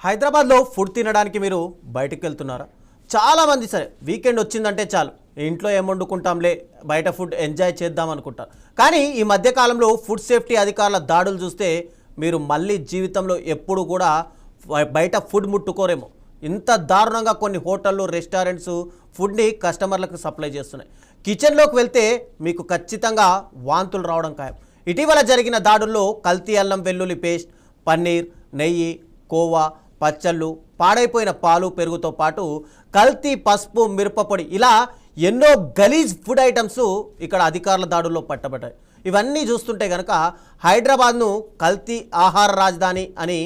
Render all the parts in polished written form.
హైదరాబాద్లో ఫుడ్ తినడానికి మీరు బయటకు వెళ్తున్నారా? చాలామంది సరే వీకెండ్ వచ్చిందంటే చాలు ఇంట్లో ఏం వండుకుంటాంలే బయట ఫుడ్ ఎంజాయ్ చేద్దాం అనుకుంటారు. కానీ ఈ మధ్యకాలంలో ఫుడ్ సేఫ్టీ అధికారుల దాడులు చూస్తే మీరు మళ్ళీ జీవితంలో ఎప్పుడు కూడా బయట ఫుడ్ ముట్టుకోరేమో. ఇంత దారుణంగా కొన్ని హోటళ్ళు రెస్టారెంట్స్ ఫుడ్ని కస్టమర్లకు సప్లై చేస్తున్నాయి. కిచెన్లోకి వెళ్తే మీకు ఖచ్చితంగా వాంతులు రావడం ఖాయం. ఇటీవల జరిగిన దాడుల్లో కల్తీ అల్లం వెల్లుల్లి పేస్ట్, పన్నీర్, నెయ్యి, కోవా, పచ్చళ్ళు, పాడైపోయిన పాలు పెరుగుతో పాటు కల్తీ పసుపు, మిరపపొడి ఇలా ఎన్నో గలీజ్ ఫుడ్ ఐటమ్స్ ఇక్కడ అధికారుల దాడుల్లో పట్టబడ్డాయి. ఇవన్నీ చూస్తుంటే కనుక హైదరాబాద్ను కల్తీ ఆహార రాజధాని అని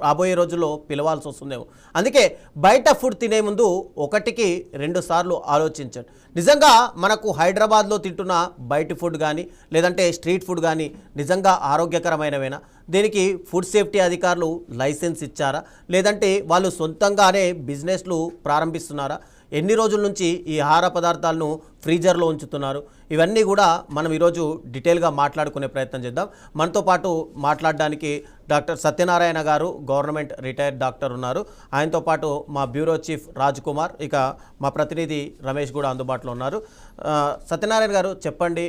రాబోయే రోజుల్లో పిలవాల్సి వస్తుందేమో. అందుకే బయట ఫుడ్ తినే ముందు ఒకటికి 2 సార్లు ఆలోచించండి. నిజంగా మనకు హైదరాబాద్లో తింటున్న బయట ఫుడ్ కానీ లేదంటే స్ట్రీట్ ఫుడ్ కానీ నిజంగా ఆరోగ్యకరమైనవేనా? దీనికి ఫుడ్ సేఫ్టీ అధికారులు లైసెన్స్ ఇచ్చారా? లేదంటే వాళ్ళు సొంతంగానే బిజినెస్లు ప్రారంభిస్తున్నారా? ఎన్ని రోజుల నుంచి ఈ ఆహార పదార్థాలను ఫ్రీజర్లో ఉంచుతున్నారు? ఇవన్నీ కూడా మనం ఈరోజు డీటెయిల్గా మాట్లాడుకునే ప్రయత్నం చేద్దాం. మనతో పాటు మాట్లాడడానికి డాక్టర్ సత్యనారాయణ గారు, గవర్నమెంట్ రిటైర్డ్ డాక్టర్ ఉన్నారు. ఆయనతో పాటు మా బ్యూరో చీఫ్ రాజ్ కుమార్, ఇక మా ప్రతినిధి రమేష్ కూడా అందుబాటులో ఉన్నారు. సత్యనారాయణ గారు చెప్పండి,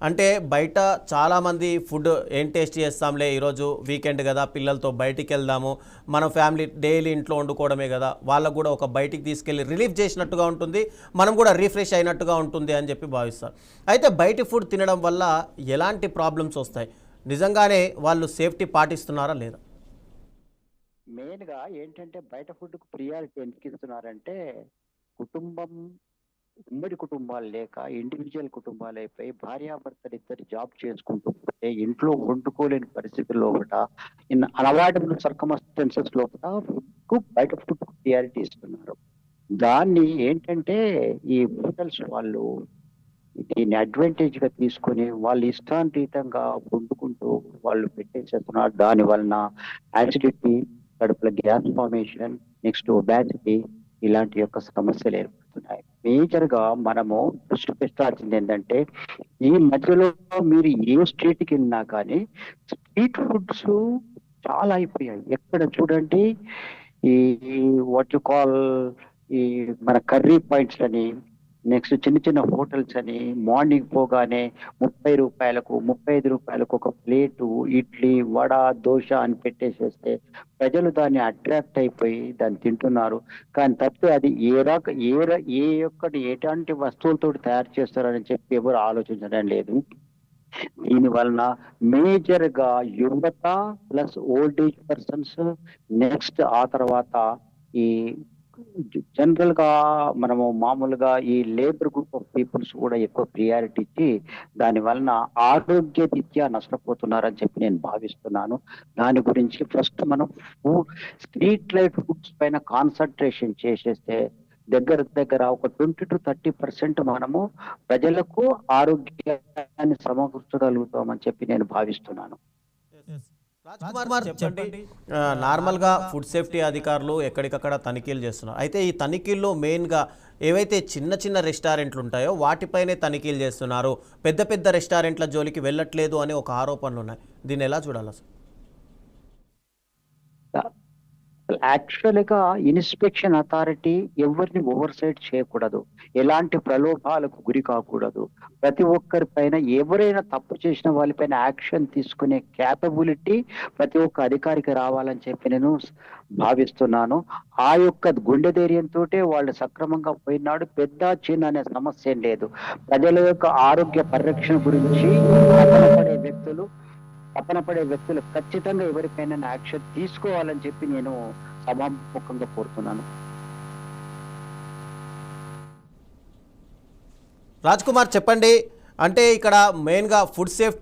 అంటే బయట చాలామంది ఫుడ్ ఏం టేస్ట్ చేస్తాంలే, ఈరోజు వీకెండ్ కదా, పిల్లలతో బయటికి వెళ్దాము, మన ఫ్యామిలీ డైలీ ఇంట్లో వండుకోవడమే కదా, వాళ్ళకు కూడా ఒక బయటికి తీసుకెళ్ళి రిలీఫ్ చేసినట్టుగా ఉంటుంది, మనం కూడా రీఫ్రెష్ అయినట్టుగా ఉంటుంది అని చెప్పి భావిస్తారు. అయితే బయట ఫుడ్ తినడం వల్ల ఎలాంటి ప్రాబ్లమ్స్ వస్తాయి? నిజంగానే వాళ్ళు సేఫ్టీ పాటిస్తున్నారా లేదా? మెయిన్‌గా ఏంటంటే బయట ఫుడ్‌కు ప్రియారిటీ ఎందుకు ఇస్తున్నారంటే, కుటుంబం ఉమ్మడి కుటుంబాలు లేక ఇండివిడ్యువల్ కుటుంబాలైపోయి భార్యాభర్తలిద్దరు జాబ్ చేసుకుంటూ పోతే ఇంట్లో వండుకోలేని పరిస్థితుల లోపట అన్‌అవాయిడబుల్ సర్కమ్‌స్టాన్సెస్ లోపట ఫుడ్‌కు బయట ఫుడ్‌కు ప్రియారిటీ ఇస్తున్నారు. దాన్ని ఏంటంటే ఈ హోటల్స్ వాళ్ళు దీన్ని అడ్వాంటేజ్‌గా తీసుకొని వాళ్ళ ఇష్టానురీతంగా వండుకుంటూ వాళ్ళు పెట్టేసేస్తున్నారు. దాని వలన యాసిడిటీ, కడుపులో గ్యాస్ ఫార్మేషన్, నెక్స్ట్ ఒబేసిటీ ఇలాంటి యొక్క సమస్యలు ఏర్పడుతున్నాయి. మేజర్‌గా మనము దృష్టి పెట్టాల్సింది ఏంటంటే, ఈ మధ్యలో మీరు ఏ స్ట్రీట్‌కెళ్ళినా కానీ స్ట్రీట్ ఫుడ్స్ చాలా అయిపోయాయి. ఎక్కడ చూడండి ఈ వాట్ యు కాల్ ఈ మన కర్రీ పాయింట్స్ అని, నెక్స్ట్ చిన్న చిన్న హోటల్స్ అని మార్నింగ్ పోగానే రూ. 30కు, రూ. 35కు ఒక ప్లేటు ఇడ్లీ, వడ, దోస అని పెట్టేసేస్తే ప్రజలు దాన్ని అట్రాక్ట్ అయిపోయి దాన్ని తింటున్నారు. కానీ తప్పితే అది ఎలాంటి వస్తువులతోటి తయారు చేస్తారని చెప్పి ఎవరు ఆలోచించడం లేదు. దీని వలన మేజర్‌గా యువత plus old age persons, next ఆ తర్వాత ఈ జనరల్‌గా మనము మామూలుగా ఈ లేబర్ గ్రూప్ ఆఫ్ పీపుల్స్ కూడా ఎక్కువ ప్రియారిటీ ఇచ్చి దాని వలన ఆరోగ్యరీత్యా నష్టపోతున్నారని చెప్పి నేను భావిస్తున్నాను. దాని గురించి ఫస్ట్ మనం స్ట్రీట్ లైఫ్ ఫుడ్స్ పైన కాన్సంట్రేషన్ చేసేస్తే దగ్గర ఒక 20-30% మనము ప్రజలకు ఆరోగ్యాన్ని సమకూర్చగలుగుతామని చెప్పి నేను భావిస్తున్నాను. రాజ్కుమార్ చెప్పండి, నార్మల్గా ఫుడ్ సేఫ్టీ అధికారులు ఎక్కడికక్కడ తనిఖీలు చేస్తున్నారు. అయితే ఈ తనిఖీల్లో మెయిన్గా ఏవైతే చిన్న చిన్న రెస్టారెంట్లు ఉంటాయో వాటిపైనే తనిఖీలు చేస్తున్నారు, పెద్ద పెద్ద రెస్టారెంట్ల జోలికి వెళ్ళట్లేదు అనే ఒక ఆరోపణలు ఉన్నాయి. దీన్ని ఎలా చూడాలి అసలు? యాక్చువల్‌గా ఇన్స్పెక్షన్ అథారిటీ ఎవరిని ఓవర్‌సైట్ చేయకూడదు. ఎలాంటి ప్రలోభాలకు గురి కాకూడదు. ప్రతి ఒక్కరి పైన ఎవరైనా తప్పు చేసిన వాళ్ళపైన యాక్షన్ తీసుకునే క్యాపబిలిటీ ప్రతి ఒక్క అధికారికి రావాలని చెప్పి నేను భావిస్తున్నాను. ఆ యొక్క గుండె ధైర్యంతోటే వాళ్ళు సక్రమంగా పోయినాడు. పెద్ద చిన్న అనే సమస్య ఏం లేదు. ప్రజల యొక్క ఆరోగ్య పరిరక్షణ గురించి తపన పడే వ్యక్తులు ఖచ్చితంగా ఎవరిపైన యాక్షన్ తీసుకోవాలని చెప్పి నేను సభాముఖంగా కోరుతున్నాను. రాజ్కుమార్ చెప్పండి, అంటే ఇక్కడ మెయిన్గా ఫుడ్ సేఫ్టీ